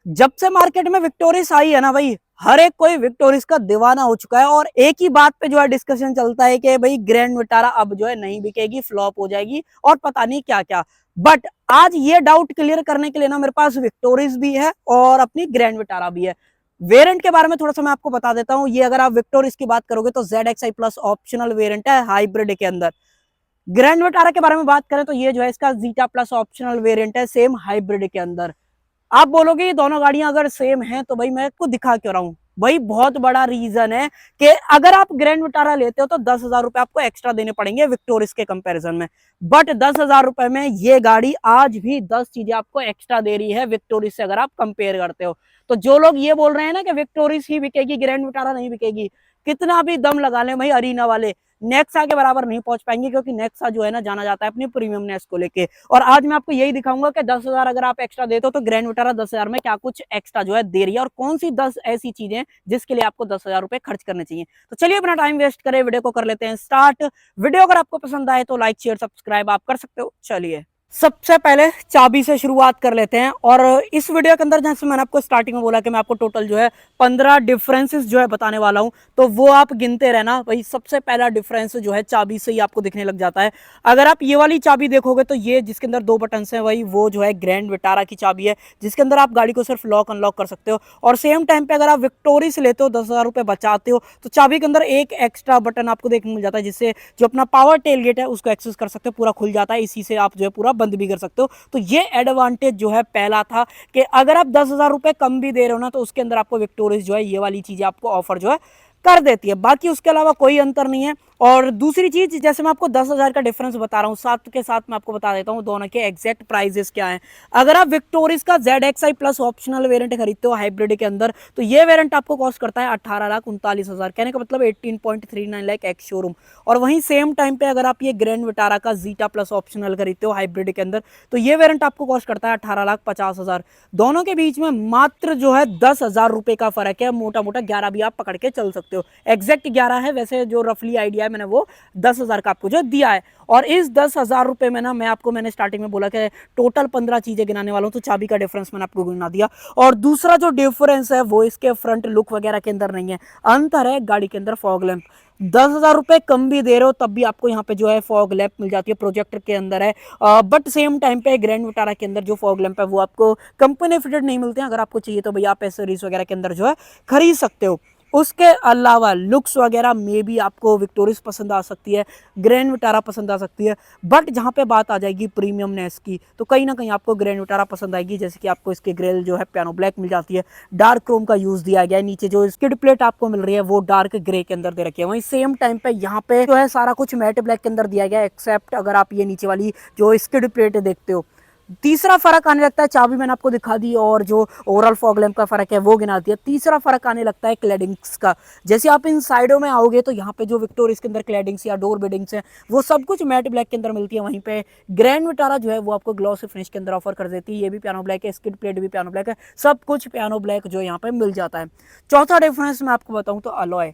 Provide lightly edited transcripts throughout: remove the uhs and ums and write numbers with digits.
जब से मार्केट में विक्टोरिस आई है ना भाई, हर एक कोई विक्टोरिस का दीवाना हो चुका है और एक ही बात पे जो है डिस्कशन चलता है कि भाई ग्रैंड विटारा अब जो है नहीं बिकेगी, फ्लॉप हो जाएगी और पता नहीं क्या क्या। बट आज ये डाउट क्लियर करने के लिए ना मेरे पास विक्टोरिस भी है और अपनी ग्रैंड विटारा भी है। वेरिएंट के बारे में थोड़ा सा मैं आपको बता देता हूँ। ये अगर आप विक्टोरिस की बात करोगे तो ZXi प्लस ऑप्शनल वेरिएंट है हाइब्रिड के अंदर। ग्रैंड विटारा के बारे में बात करें तो ये जो है इसका जीटा प्लस ऑप्शनल वेरिएंट है सेम हाइब्रिड के अंदर। आप बोलोगे ये दोनों गाड़ियां अगर सेम हैं तो भाई मैं आपको दिखा क्यों रहा हूं। भाई बहुत बड़ा रीजन है कि अगर आप ग्रैंड विटारा लेते हो तो 10,000 रुपए आपको एक्स्ट्रा देने पड़ेंगे विक्टोरिस के कंपैरिजन में। बट 10,000 रुपए में ये गाड़ी आज भी 10 चीजें आपको एक्स्ट्रा दे रही है विक्टोरिस से अगर आप कंपेयर करते हो। तो जो लोग ये बोल रहे हैं ना कि विक्टोरिस ही बिकेगी ग्रैंड विटारा नहीं बिकेगी, कितना भी दम लगा ले भाई अरीना वाले, नेक्सा के बराबर नहीं पहुंच पाएंगे, क्योंकि नेक्सा जो है ना जाना जाता है अपनी प्रीमियमनेस को लेके। और आज मैं आपको यही दिखाऊंगा कि 10,000 अगर आप एक्स्ट्रा देते हो तो ग्रैंड विटारा 10,000 में क्या कुछ एक्स्ट्रा जो है दे रही है और कौन सी 10 ऐसी चीजें जिसके लिए आपको 10,000 रुपए खर्च करने चाहिए। तो चलिए अपना टाइम वेस्ट करें, वीडियो को कर लेते हैं स्टार्ट। वीडियो अगर आपको पसंद आए तो लाइक शेयर सब्सक्राइब आप कर सकते हो। चलिए सबसे पहले चाबी से शुरुआत कर लेते हैं। और इस वीडियो के अंदर जैसे मैंने आपको स्टार्टिंग में बोला कि मैं आपको टोटल जो है 15 डिफरेंसेस जो है बताने वाला हूं, तो वो आप गिनते रहना भाई। सबसे पहला डिफरेंस जो है चाबी से ही आपको दिखने लग जाता है। अगर आप ये वाली चाबी देखोगे तो ये जिसके अंदर 2 बटन हैं भाई वो जो है ग्रैंड विटारा की चाबी है, जिसके अंदर आप गाड़ी को सिर्फ लॉक अनलॉक कर सकते हो। और सेम टाइम पे अगर आप विक्टोरिस लेते हो 10,000 रुपए बचाते हो तो चाबी के अंदर एक एक्स्ट्रा बटन आपको देखने मिल जाता है, जिससे जो अपना पावर टेल गेट है उसको एक्सेस कर सकते हो, पूरा खुल जाता है। इसी से आप जो है पूरा बंद भी कर सकते हो। तो ये एडवांटेज जो है पहला था कि अगर आप 10,000 रुपए कम भी दे रहे हो ना तो उसके अंदर आपको विक्टोरिस जो है ये वाली चीजें आपको ऑफर जो है कर देती है। बाकी उसके अलावा कोई अंतर नहीं है। और दूसरी चीज, जैसे मैं आपको 10,000 का डिफरेंस बता रहा हूँ, साथ के साथ मैं आपको बता देता हूँ दोनों के एग्जैक्ट प्राइजेस क्या हैं। अगर आप विक्टोरिस का ZXi प्लस ऑप्शनल वेरिएंट खरीदते हो हाइब्रिड के अंदर तो ये वेरिएंट आपको कॉस्ट करता है 18,39,000, कहने का मतलब 18.39 लाख एक्स शोरूम। और वहीं सेम टाइम पे अगर आप ये ग्रैंड विटारा का जीटा प्लस ऑप्शनल खरीदते हो हाइब्रिड के अंदर तो ये वेरिएंट आपको कॉस्ट करता है 18,50,000। दोनों के बीच में मात्र जो है 10,000 रुपए का फर्क है, मोटा मोटा 11 भी आप पकड़ के चल सकते हो। एग्जैक्ट 11 है, वैसे जो रफली आइडिया है मैंने वो 10,000 का आपको जो दिया है। और इस 10,000 रुपए में ना मैंने स्टार्टिंग में बोला कि टोटल 15 चीजें गिनाने वाला हूं, तो चाबी का डिफरेंस मैंने आपको गिना दिया। और दूसरा जो डिफरेंस है वो इसके फ्रंट लुक वगैरह के अंदर नहीं है, अंतर है गाड़ी के अंदर फॉग लैंप। 10,000 रुपए कम भी दे रहे हो तब भी आपको यहाँ पे जो है फॉग लैंप मिल जाती है, प्रोजेक्टर के अंदर है। बट सेम टाइम पे ग्रैंड विटारा के अंदर जो फॉग लैंप है वो आपको कंपनी फिटेड नहीं मिलते हैं। अगर आपको चाहिए तो भैया आप एसेसरीज वगैरह के अंदर जो है खरीद सकते हो। उसके अलावा लुक्स वगैरह में भी आपको विक्टोरिस पसंद आ सकती है, ग्रैंड विटारा पसंद आ सकती है। बट जहाँ पे बात आ जाएगी प्रीमियमनेस की तो कहीं ना कहीं आपको ग्रैंड विटारा पसंद आएगी। जैसे कि आपको इसके ग्रिल जो है पियानो ब्लैक मिल जाती है, डार्क क्रोम का यूज दिया गया है, नीचे जो स्किड प्लेट आपको मिल रही है वो डार्क ग्रे के अंदर दे रखी है। वहीं सेम टाइम पे यहाँ पे जो है सारा कुछ मैट ब्लैक के अंदर दिया गया है, एक्सेप्ट अगर आप ये नीचे वाली जो स्किड प्लेट देखते हो। तीसरा फर्क आने लगता है, चाबी मैंने आपको दिखा दी और जो ओवरऑल फॉग लैंप का फर्क है वो गिना दिया। तीसरा फर्क आने लगता है क्लैडिंग्स का। जैसे आप इन साइडों में आओगे तो यहाँ पे जो विक्टोरिस के अंदर क्लैडिंग्स या डोर बेडिंग्स हैं वो सब कुछ मैट ब्लैक के अंदर मिलती है। वहीं पे ग्रैंड विटारा जो है वो आपको ग्लॉसी फिनिश के अंदर ऑफर कर देती है। ये भी पियानो ब्लैक है, स्किड प्लेट भी पियानो ब्लैक है, सब कुछ पियानो ब्लैक जो यहाँ पे मिल जाता है। चौथा डिफरेंस मैं आपको बताऊँ तो अलॉय।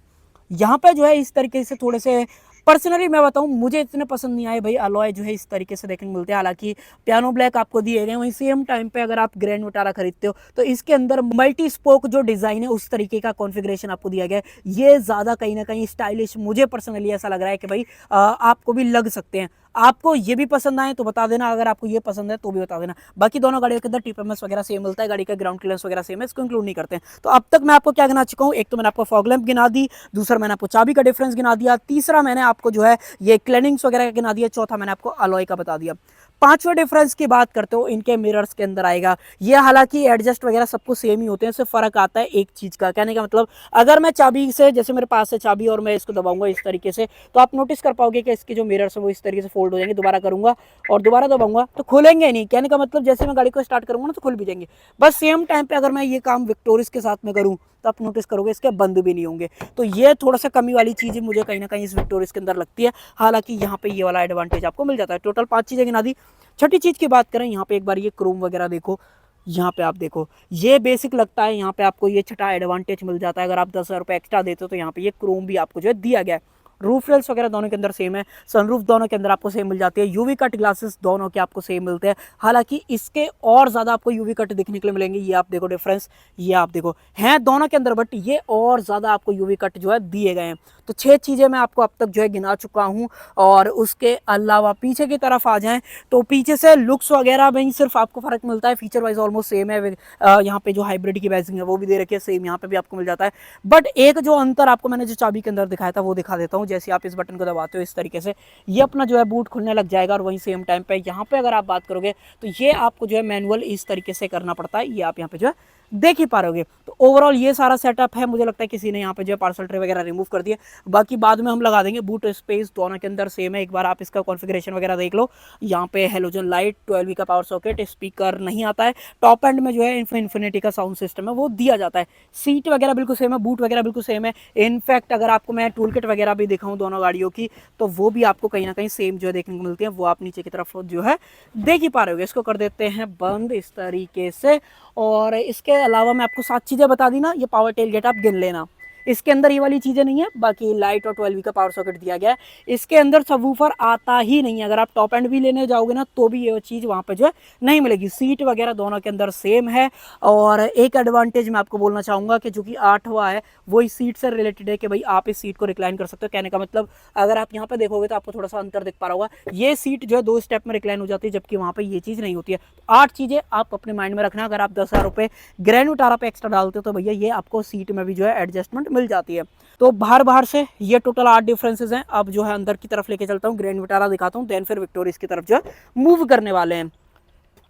यहाँ पे जो है इस तरीके से थोड़े से पर्सनली मैं बताऊं मुझे इतने पसंद नहीं आए भाई। अलॉय जो है इस तरीके से देखने को मिलते हैं, हालांकि पियानो ब्लैक आपको दिए गए। वहीं सेम टाइम पे अगर आप ग्रैंड विटारा खरीदते हो तो इसके अंदर मल्टी स्पोक जो डिजाइन है उस तरीके का कॉन्फ़िगरेशन आपको दिया गया है। ये ज्यादा कहीं ना कहीं स्टाइलिश मुझे पर्सनली ऐसा लग रहा है कि भाई आपको भी लग सकते हैं। आपको ये भी पसंद आए तो बता देना, अगर आपको ये पसंद है तो भी बता देना। बाकी दोनों गाड़ियों के अंदर टीपीएमएस वगैरह सेम मिलता है, गाड़ी का ग्राउंड क्लियरेंस वगैरह सेम है, इसको इंक्लूड नहीं करते हैं। तो अब तक मैं आपको क्या गिना चुका हूँ, एक तो मैंने आपको फॉग लैंप गिना दी, दूसरा मैंने आपको चाबी का डिफरेंस गिना दिया, तीसरा मैंने आपको जो है ये क्लैडिंग्स वगैरह का गिना दिया, चौथा मैंने आपको अलॉय का बता दिया। पांचवें डिफरेंस की बात करते हो इनके मिरर्स के अंदर आएगा। ये हालांकि एडजस्ट वगैरह सबको सेम ही होते हैं, सिर्फ फर्क आता है एक चीज का। कहने का मतलब अगर मैं चाबी से, जैसे मेरे पास है चाबी और मैं इसको दबाऊंगा इस तरीके से तो आप नोटिस कर पाओगे कि इसके जो मिरर्स है वो इस तरीके से फोल्ड हो जाएंगे। दोबारा करूंगा और दोबारा दबाऊंगा तो खुलेंगे नहीं। कहने का मतलब जैसे मैं गाड़ी को स्टार्ट करूंगा ना तो खुल भी जाएंगे। बस सेम टाइम पे अगर मैं ये काम विक्टोरिस के साथ में करूं तो आप नोटिस करोगे इसके बंद भी नहीं होंगे। तो ये थोड़ा सा कमी वाली चीज मुझे कहीं ना कहीं इस विक्टोरिस के अंदर लगती है। हालांकि यहाँ पे ये वाला एडवांटेज आपको मिल जाता है। टोटल 5 चीजें गिना दी। छठी चीज की बात करें, यहाँ पे एक बार ये क्रोम वगैरह देखो, यहाँ पे आप देखो ये बेसिक लगता है। यहाँ पे आपको ये छठा एडवांटेज मिल जाता है, अगर आप 10,000 रुपये एक्स्ट्रा देते हो तो यहाँ पे ये क्रोम भी आपको जो है दिया गया है। रूफ रेल्स वगैरह दोनों के अंदर सेम है, सनरूफ दोनों के अंदर आपको सेम मिल जाती है, यूवी कट ग्लासेस दोनों के आपको सेम मिलते हैं। हालांकि इसके और ज़्यादा आपको यूवी कट देखने के लिए मिलेंगे, ये आप देखो डिफरेंस, ये आप देखो हैं दोनों के अंदर, बट ये और ज़्यादा आपको यूवी कट जो है दिए गए हैं। तो 6 चीज़ें मैं आपको अब तक जो है गिना चुका हूँ। और उसके अलावा पीछे की तरफ आ जाएँ तो पीछे से लुक्स वगैरह में ही सिर्फ आपको फ़र्क मिलता है, फीचर वाइज ऑलमोस्ट सेम है। यहाँ पे जो हाइब्रिड की बैजिंग है वो भी दे रखी है, सेम यहाँ पे भी आपको मिल जाता है। बट एक जो अंतर आपको मैंने जो चाबी के अंदर दिखाया था वो दिखा देता हूँ। जैसे आप इस बटन को दबाते हो इस तरीके से ये अपना जो है बूट खुलने लग जाएगा, और वहीं सेम टाइम पे यहाँ पे अगर आप बात करोगे तो ये आपको जो है मैनुअल इस तरीके से करना पड़ता है, ये आप यहाँ पे जो है देख ही पा रहे होगे। तो ओवरऑल ये सारा सेटअप है। मुझे लगता है किसी ने यहाँ पे जो है पार्सल ट्रे वगैरह रिमूव कर दिए, बाकी बाद में हम लगा देंगे। बूट स्पेस दोनों के अंदर सेम है, एक बार आप इसका कॉन्फ़िगरेशन वगैरह देख लो। यहाँ पे हेलोजन लाइट, 12V का पावर सॉकेट, स्पीकर नहीं आता है। टॉप एंड में जो है इन्फिनिटी का साउंड सिस्टम है वो दिया जाता है। सीट वगैरह बिल्कुल सेम है, बूट वगैरह बिल्कुल सेम है। इनफैक्ट अगर आपको मैं टूल किट वगैरह भी दिखाऊँ दोनों गाड़ियों की तो वो भी आपको कहीं ना कहीं सेम जो है देखने को मिलती है, वो आप नीचे की तरफ जो है देख ही पा रहे हो। इसको कर देते हैं बंद इस तरीके से। और इसके अलावा मैं आपको 7 चीज़ें बता दी ना, ये पावर टेल गेट आप गिन लेना। इसके अंदर ये वाली चीज़ें नहीं है, बाकी लाइट और 12V का पावर सॉकेट दिया गया है। इसके अंदर सबवूफर आता ही नहीं है, अगर आप टॉप एंड भी लेने जाओगे ना तो भी ये चीज़ वहाँ पे जो है नहीं मिलेगी। सीट वगैरह दोनों के अंदर सेम है। और एक एडवांटेज मैं आपको बोलना चाहूँगा कि जो कि 8वां है वो इस सीट से रिलेटेड है कि भाई आप इस सीट को रिक्लाइन कर सकते हो। कहने का मतलब अगर आप यहाँ पे देखोगे तो आपको थोड़ा सा अंतर दिख पा रहा होगा, ये सीट जो है 2 स्टेप में रिक्लाइन हो जाती है, जबकि वहाँ पर ये चीज़ नहीं होती है। तो 8 चीज़ें आप अपने माइंड में रखना। अगर आप 10,000 रुपये ग्रैंड विटारा पे एक्स्ट्रा डालते हो तो भैया ये आपको सीट में भी जो है एडजस्टमेंट मिल जाती है। तो बाहर से ये टोटल 8 डिफरेंसेस हैं। अब जो है अंदर की तरफ लेके चलता हूँ, ग्रैंड विटारा दिखाता हूँ, देन फिर विक्टोरियस की तरफ जो है मूव करने वाले हैं।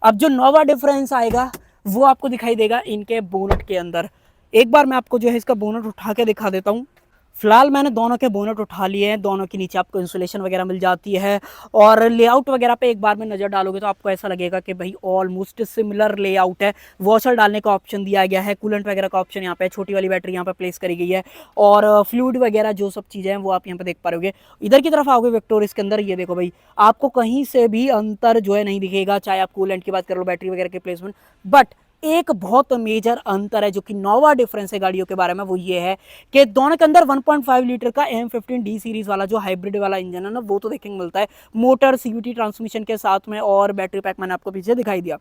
अब जो नोवा डिफरेंस आएगा वो आपको दिखाई देगा इनके बोनट के अंदर। एक बार मैं आपको जो है इसका बोनट उठा के दिखा देता हूँ। फिलहाल मैंने दोनों के बोनट उठा लिए हैं, दोनों के नीचे आपको इंसुलेशन वगैरह मिल जाती है। और लेआउट वगैरह पे एक बार में नज़र डालोगे तो आपको ऐसा लगेगा कि भाई ऑलमोस्ट सिमिलर लेआउट है। वॉशर डालने का ऑप्शन दिया गया है, कूलेंट वगैरह का ऑप्शन यहाँ पे, छोटी वाली बैटरी यहाँ पे प्लेस करी गई है। और फ्लूइड वगैरह जो सब चीज़ें हैं वो आप यहाँ पे देख पा रहे होगे। इधर की तरफ आओगे विक्टोरियस के अंदर, ये देखो भाई आपको कहीं से भी अंतर जो है नहीं दिखेगा, चाहे आप कूलेंट की बात कर लो, बैटरी वगैरह के प्लेसमेंट। बट एक बहुत मेजर अंतर है जो कि नोवा डिफरेंस है गाड़ियों के बारे में, वो ये है कि दोनों के अंदर 1.5 लीटर का M15D सीरीज वाला जो हाइब्रिड वाला इंजन है ना वो तो देखने को मिलता है, मोटर CVT ट्रांसमिशन के साथ में, और बैटरी पैक मैंने आपको पीछे दिखाई दिया।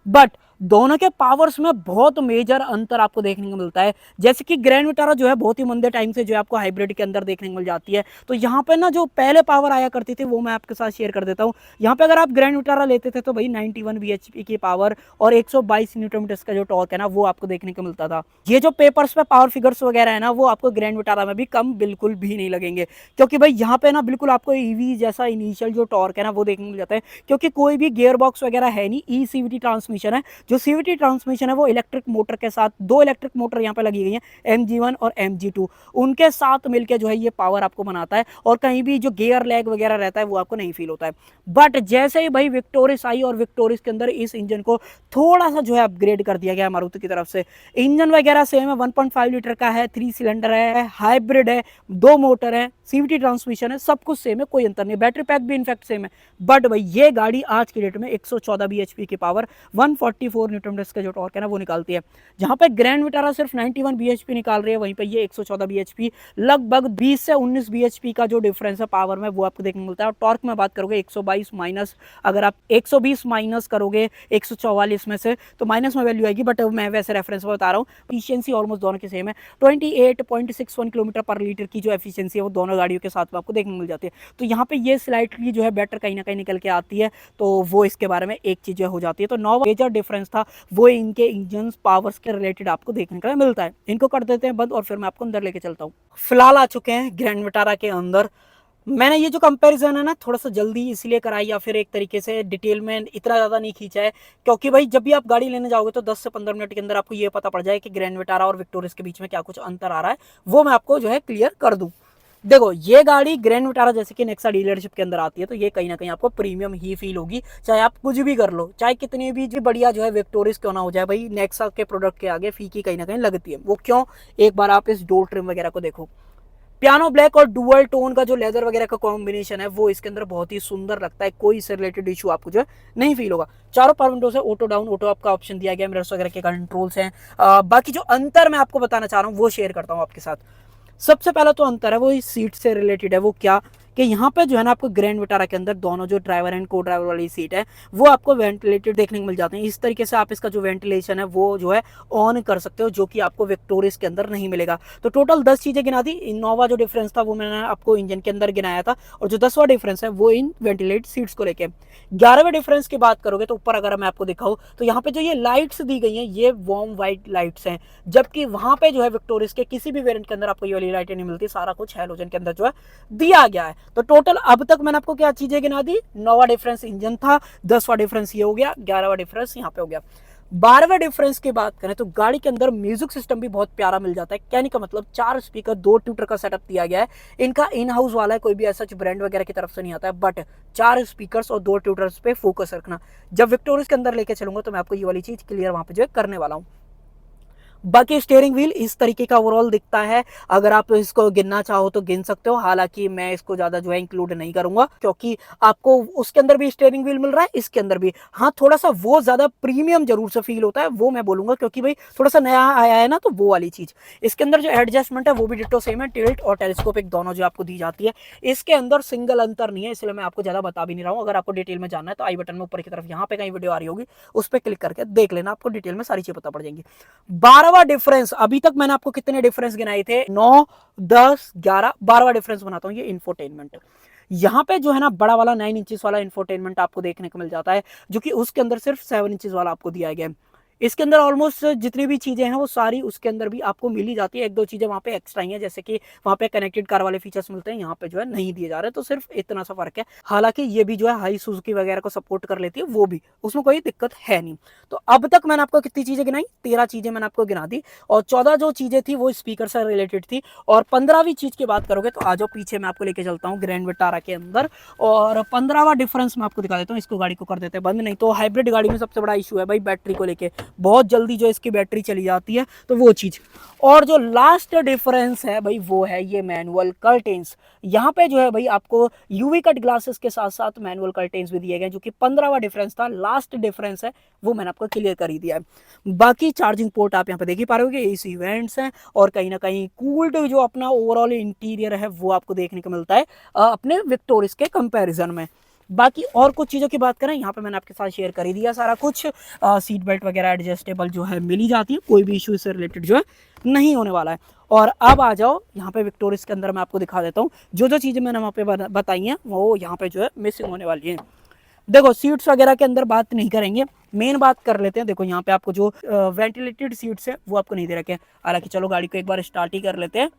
बट दोनों के पावर्स में बहुत मेजर अंतर आपको देखने को मिलता है। जैसे कि ग्रैंड विटारा जो है बहुत ही मंदे टाइम से जो है आपको हाइब्रिड के अंदर देखने को मिल जाती है। तो यहाँ पे ना जो पहले पावर आया करती थी वो मैं आपके साथ शेयर कर देता हूँ। यहाँ पे अगर आप ग्रैंड विटारा लेते थे तो भाई 91 bhp की पावर और 122 न्यूटन मीटर्स का जो टॉर्क है ना वो आपको देखने को मिलता था। ये जो पेपर्स पे पावर फिगर्स वगैरह है ना वो आपको ग्रैंड विटारा में भी कम बिल्कुल भी नहीं लगेंगे, क्योंकि भाई यहाँ पे ना बिल्कुल आपको ईवी जैसा इनिशियल जो टॉर्क है ना वो देखने को मिल जाता है, क्योंकि कोई भी गियर बॉक्स वगैरह है नहीं, CVT ट्रांसमिशन है। जो CVT ट्रांसमिशन है वो इलेक्ट्रिक मोटर के साथ, 2 इलेक्ट्रिक मोटर यहाँ पे लगी गई हैं, MG1 और MG2, उनके साथ मिलकर जो है ये पावर आपको बनाता है। और कहीं भी जो गियर लैग वगैरह रहता है वो आपको नहीं फील होता है। बट जैसे ही भाई विक्टोरियस आई और विक्टोरियस के अंदर इस इंजन को थोड़ा सा जो है अपग्रेड कर दिया गया मारुति की तरफ से। इंजन वगैरह सेम है, 1.5 लीटर का है, 3 सिलेंडर है, हाइब्रिड है, 2 मोटर है, CVT ट्रांसमिशन है, सब कुछ सेम है, कोई अंतर नहीं। बैटरी पैक भी इनफैक्ट सेम है। बट भाई ये गाड़ी आज की डेट में 114 bhp की पावर, 144 न्यूटन मीटर्स का जो टॉर्क है ना वो निकालती है। जहां पे ग्रैंड विटारा सिर्फ 91 bhp निकाल रही है, वहीं पे ये 114 bhp, लगभग 20 से 19 bhp का जो डिफरेंस है पावर में वो आपको देखने को मिलता है। और टॉर्क में बात करोगे 122 माइनस, अगर आप 120 माइनस करोगे 144 में से तो माइनस में वैल्यू आएगी, बट मैं वैसे रेफरेंस में बता रहा हूँ। एफिशिएंसी ऑलमोस्ट दोनों की सेम है, 28.61 किलोमीटर पर लीटर की जो एफिशिएंसी है वो दोनों गाड़ियों के साथ में आपको देखने को मिल जाती है। तो यहाँ पे ये स्लाइटली जो है बेटर कहीं ना कहीं निकल के आती है, तो वो इसके बारे में एक चीज हो जाती है। तो नोवा मेजर डिफरेंस था वो इनके इंजन पावर्स के रिलेटेड आपको देखने को मिलता है। इनको कर देते हैं बंद और फिर मैं आपको अंदर लेके चलता हूँ। फिलहाल आ चुके हैं ग्रैंड विटारा के अंदर। मैंने ये जो कंपैरिजन है ना थोड़ा सा जल्दी इसलिए कराई, या फिर एक तरीके से डिटेल में इतना ज़्यादा नहीं खींचा है, क्योंकि भाई जब भी आप गाड़ी लेने जाओगे तो 10 से 15 मिनट के अंदर आपको ये पता पड़ जाए कि ग्रैंड विटारा और विक्टोरियस के बीच में क्या कुछ अंतर आ रहा है, वो मैं आपको जो है क्लियर कर दूँ। देखो ये गाड़ी ग्रैंड विटारा जैसे कि नेक्सा डीलरशिप के अंदर आती है तो ये कहीं ना कहीं आपको प्रीमियम ही फील होगी, चाहे आप कुछ भी कर लो, चाहे कितनी भी बढ़िया जो है विक्टोरियस क्यों ना हो जाए, भाई नेक्सा के प्रोडक्ट के आगे फीकी कहीं ना कहीं लगती है। वो क्यों, एक बार आप इस डोर ट्रिम वगैरह को देखो, पियानो ब्लैक और डुअल टोन का जो लेदर वगैरह का कॉम्बिनेशन है वो इसके अंदर बहुत ही सुंदर लगता है, कोई इससे रिलेटेड इशू आपको जो है नहीं फील होगा। चारों पावर विंडो से ऑटो डाउन ऑटो अप का ऑप्शन दिया गया, मिरर्स वगैरह के कंट्रोल्स हैं। बाकी जो अंतर मैं आपको बताना चाह रहा हूँ वो शेयर करता हूँ आपके साथ। सबसे पहला तो अंतर है वो इस सीट से रिलेटेड है, वो क्या कि यहाँ पे जो है ना आपको ग्रैंड विटारा के अंदर दोनों जो ड्राइवर एंड को ड्राइवर वाली सीट है वो आपको वेंटिलेटेड देखने को मिल जाते हैं। इस तरीके से आप इसका जो वेंटिलेशन है वो जो है ऑन कर सकते हो, जो कि आपको विक्टोरियस के अंदर नहीं मिलेगा। तो टोटल 10 चीजें गिना दी। इनोवा जो डिफरेंस था वो मैंने आपको इंजन के अंदर गिनाया था, और जो 10वां डिफरेंस है वो इन वेंटिलेटेड सीट्स को लेके। 11वें डिफरेंस की बात करोगे तो ऊपर अगर मैं आपको दिखाऊं तो यहाँ पे जो ये लाइट्स दी गई हैं ये वार्म व्हाइट लाइट्स हैं, जबकि वहां पे जो है विक्टोरियस के किसी भी वेरिएंट के अंदर आपको ये वाली लाइटें नहीं मिलती, सारा कुछ हैलोजन के अंदर जो है दिया गया है। तो टोटल अब तक मैंने आपको क्या चीजें गिना दी, 9वां डिफरेंस इंजन था, 10वां डिफरेंस ये हो गया, 11वां डिफरेंस यहाँ पे हो गया। 12वें डिफरेंस की बात करें तो गाड़ी के अंदर म्यूजिक सिस्टम भी बहुत प्यारा मिल जाता है। कहने का मतलब 4 स्पीकर 2 ट्यूटर का सेटअप दिया गया है। इनका इन हाउस वाला है, कोई भी ऐसा ब्रांड वगैरह की तरफ से नहीं आता है, बट 4 स्पीकर्स और 2 ट्यूटर्स पे फोकस रखना। जब विक्टोरियस के अंदर लेके चलूंगा तो मैं आपको ये वाली चीज क्लियर वहां पे जो है करने वाला हूँ। बाकी स्टीयरिंग व्हील इस तरीके का ओवरऑल दिखता है। अगर आप इसको गिनना चाहो तो गिन सकते हो, हालांकि मैं इसको ज्यादा जो है इंक्लूड नहीं करूंगा, क्योंकि आपको उसके अंदर भी स्टीयरिंग व्हील मिल रहा है, इसके अंदर भी। हाँ, थोड़ा सा वो ज्यादा प्रीमियम जरूर से फील होता है, वो मैं बोलूंगा, क्योंकि भाई थोड़ा सा नया आया है ना, तो वो वाली चीज। इसके अंदर जो एडजस्टमेंट है वो भी डिट्टो सेम है, टिल्ट और टेलीस्कोपिक दोनों जो आपको दी जाती है। इसके अंदर सिंगल अंतर नहीं है, इसलिए मैं आपको ज्यादा बता भी नहीं रहा हूँ। अगर आपको डिटेल में जानना है तो आई बटन में ऊपर की तरफ यहाँ पे कहीं वीडियो आ रही होगी, उस पर क्लिक करके देख लेना, आपको डिटेल में सारी चीज पता पड़ जाएंगी। 12वां डिफरेंस, अभी तक मैंने आपको कितने डिफरेंस गिनाए थे, 9, 10, 11, 12वां डिफरेंस बनाता हूं, ये इंफोटेनमेंट। यहां पे जो है ना बड़ा वाला 9 इंचेस वाला इंफोटेनमेंट आपको देखने को मिल जाता है, जो कि उसके अंदर सिर्फ 7 इंचेस वाला आपको दिया गया है। इसके अंदर ऑलमोस्ट जितनी भी चीजें हैं वो सारी उसके अंदर भी आपको मिल ही जाती है। एक दो चीजें वहां पे एक्स्ट्रा ही है, जैसे कि वहां पे कनेक्टेड कार वाले फीचर्स मिलते हैं, यहाँ पे जो है नहीं दिए जा रहे, तो सिर्फ इतना सा फर्क है। हालांकि ये भी जो है हाई सुजुकी वगैरह को सपोर्ट कर लेती है, वो भी उसमें कोई दिक्कत है नहीं। तो अब तक मैंने आपको कितनी चीजें गिनाई, 13 चीजें मैंने आपको गिना दी, और 14 जो चीजें थी वो स्पीकर से रिलेटेड थी। और 15वीं चीज की बात करोगे तो आ जाओ पीछे, मैं आपको लेके चलता हूँ ग्रैंड विटारा के अंदर, और 15वां डिफरेंस मैं आपको दिखा देता हूँ। इसको गाड़ी को कर देते हैं बंद, नहीं तो हाइब्रिड गाड़ी में सबसे बड़ा इशू है भाई बैटरी को लेके, बहुत जल्दी जो इसकी बैटरी चली जाती है, तो वो चीज। और जो लास्ट डिफरेंस है भाई वो है ये मैनुअल कर्टेन्स। यहाँ पे जो है भाई आपको यूवी कट ग्लासेस के साथ साथ मैनुअल कर्टेन्स भी दिए गए, जो कि 15वां डिफरेंस था। लास्ट डिफरेंस है वो मैंने आपको क्लियर कर ही दिया है। बाकी चार्जिंग पोर्ट आप यहाँ पे देख ही पा रहे हो, एसी वेंट्स हैं, और कहीं ना कहीं कूल्ड जो अपना ओवरऑल इंटीरियर है वो आपको देखने को मिलता है अपने विक्टोरियस के कंपैरिजन में। बाकी और कुछ चीज़ों की बात करें, यहाँ पे मैंने आपके साथ शेयर कर ही दिया सारा कुछ। सीट बेल्ट वगैरह एडजस्टेबल जो है मिल ही जाती है, कोई भी इशू इससे रिलेटेड जो है नहीं होने वाला है। और अब आ जाओ यहाँ पे विक्टोरियस के अंदर मैं आपको दिखा देता हूँ जो जो चीज़ें मैंने वहाँ पे बताई हैं वो यहाँ पे जो है मिसिंग होने वाली है। देखो सीट्स वगैरह के अंदर बात नहीं करेंगे, मेन बात कर लेते हैं। देखो यहाँ पे आपको जो वेंटिलेटेड सीट्स है वो आपको नहीं दे रखे हैं। हालांकि चलो गाड़ी को एक बार स्टार्ट ही कर लेते हैं।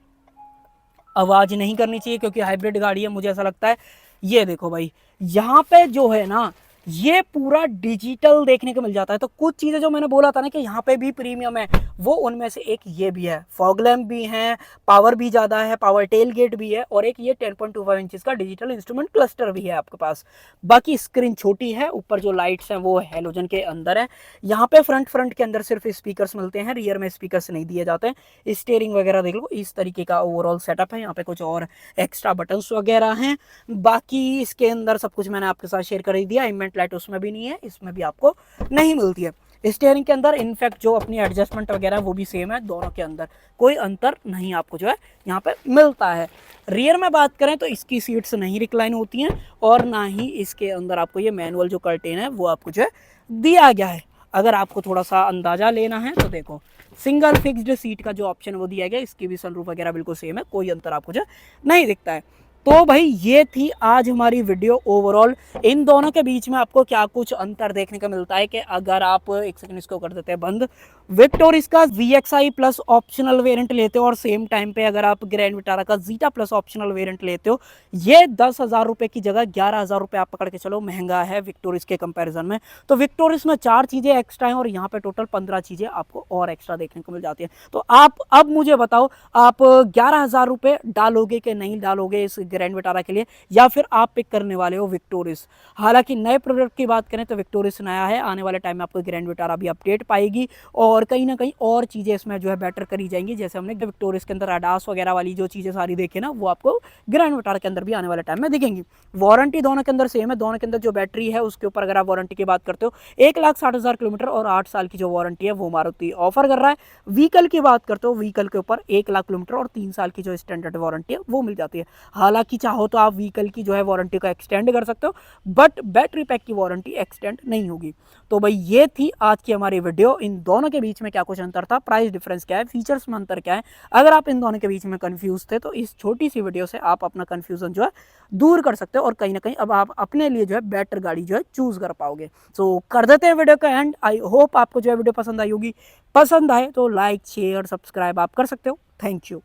आवाज नहीं करनी चाहिए क्योंकि हाइब्रिड गाड़ी है, मुझे ऐसा लगता है। ये देखो भाई, यहाँ पे जो है ना ये पूरा डिजिटल देखने को मिल जाता है। तो कुछ चीजें जो मैंने बोला था ना कि यहाँ पे भी प्रीमियम है, वो उनमें से एक ये भी है। फॉग लैम्प भी है, पावर भी ज्यादा है, पावर टेल गेट भी है, और एक ये 10.25 इंचेस का डिजिटल इंस्ट्रूमेंट क्लस्टर भी है आपके पास। बाकी स्क्रीन छोटी है, ऊपर जो लाइट्स हैं वो हैलोजन के अंदर है। यहाँ पे फ्रंट के अंदर सिर्फ स्पीकर्स मिलते हैं, रियर में स्पीकर्स नहीं दिए जाते हैं। स्टीयरिंग वगैरह देख लो, इस तरीके का ओवरऑल सेटअप है। यहाँ पे कुछ और एक्स्ट्रा बटन्स वगैरह हैं। बाकी इसके अंदर सब कुछ मैंने आपके साथ शेयर कर ही दिया। इमेंट लाइट उसमें भी नहीं है, इसमें भी आपको नहीं मिलती है। स्टीयरिंग के अंदर इनफैक्ट जो अपनी एडजस्टमेंट वगैरह वो भी सेम है, दोनों के अंदर कोई अंतर नहीं आपको जो है यहाँ पे मिलता है। रियर में बात करें तो इसकी सीट्स नहीं रिक्लाइन होती हैं, और ना ही इसके अंदर आपको ये मैनुअल जो कर्टेन है वो आपको जो है दिया गया है। अगर आपको थोड़ा सा अंदाजा लेना है तो देखो, सिंगल फिक्स्ड सीट का जो ऑप्शन वो दिया गया, इसकी भी सनरूफ वगैरह बिल्कुल सेम है, कोई अंतर आपको जो नहीं दिखता है। तो भाई ये थी आज हमारी वीडियो ओवरऑल। इन दोनों के बीच में आपको क्या कुछ अंतर देखने को मिलता है कि अगर आप एक सेकंड इसको कर देते हैं बंद, विक्टोरियस का VXI प्लस ऑप्शनल वेरिएंट लेते हो और सेम टाइम पे अगर आप ग्रैंड विटारा का जीटा प्लस ऑप्शनल वेरिएंट लेते हो, ये 10,000 रुपए की जगह 11,000 रुपए आप पकड़ के चलो महंगा है विक्टोरियस के कंपैरिजन में। तो विक्टोरियस में 4 चीजें एक्स्ट्रा हैं और यहाँ पे टोटल 15 चीजें आपको और एक्स्ट्रा देखने को मिल जाती है। तो आप अब मुझे बताओ, आप 11,000 रुपए डालोगे कि नहीं डालोगे इस ग्रैंड विटारा के लिए, या फिर आप पिक करने वाले हो विक्टोरियस। हालांकि नए प्रोडक्ट की बात करें तो विक्टोरियस नया है, आने वाले टाइम में आपको ग्रैंड विटारा भी अपडेट पाएगी। और और कहीं ना कहीं और चीज़ें इसमें जो है बेटर करी जाएंगी। जैसे हमने विक्टोरियस के अंदर अडास वगैरह वाली जो चीज़ें सारी देखी ना, वो आपको ग्रैंड विटारा के अंदर भी आने वाले टाइम में दिखेंगी। वारंटी दोनों के अंदर सेम है, दोनों के अंदर जो बैटरी है उसके ऊपर अगर आप वारंटी की बात करते हो 1,60,000 किलोमीटर और 8 साल की जो वारंटी है वो मारुति ऑफर कर रहा है। व्हीकल की बात करते हो, व्हीकल के ऊपर 1,00,000 किलोमीटर और 3 साल की जो स्टैंडर्ड वारंटी है वो मिल जाती है। हालांकि चाहो तो आप व्हीकल की जो है वारंटी को एक्सटेंड कर सकते हो, बट बैटरी पैक की वारंटी एक्सटेंड नहीं होगी। तो भाई ये थी आज की हमारी वीडियो। इन दोनों के बीच में क्या कुछ अंतर था, प्राइस डिफरेंस क्या है, फीचर्स में अंतर क्या है, अगर आप इन दोनों के बीच में कंफ्यूज थे तो इस छोटी सी वीडियो से आप अपना कंफ्यूजन जो है दूर कर सकते हो और कहीं ना कहीं अब आप अपने लिए जो है बेटर गाड़ी जो है चूज कर पाओगे। सो कर देते हैं वीडियो का एंड। आई होप आपको जो है वीडियो पसंद आई होगी। पसंद आए तो लाइक शेयर सब्सक्राइब आप कर सकते हो। Thank you.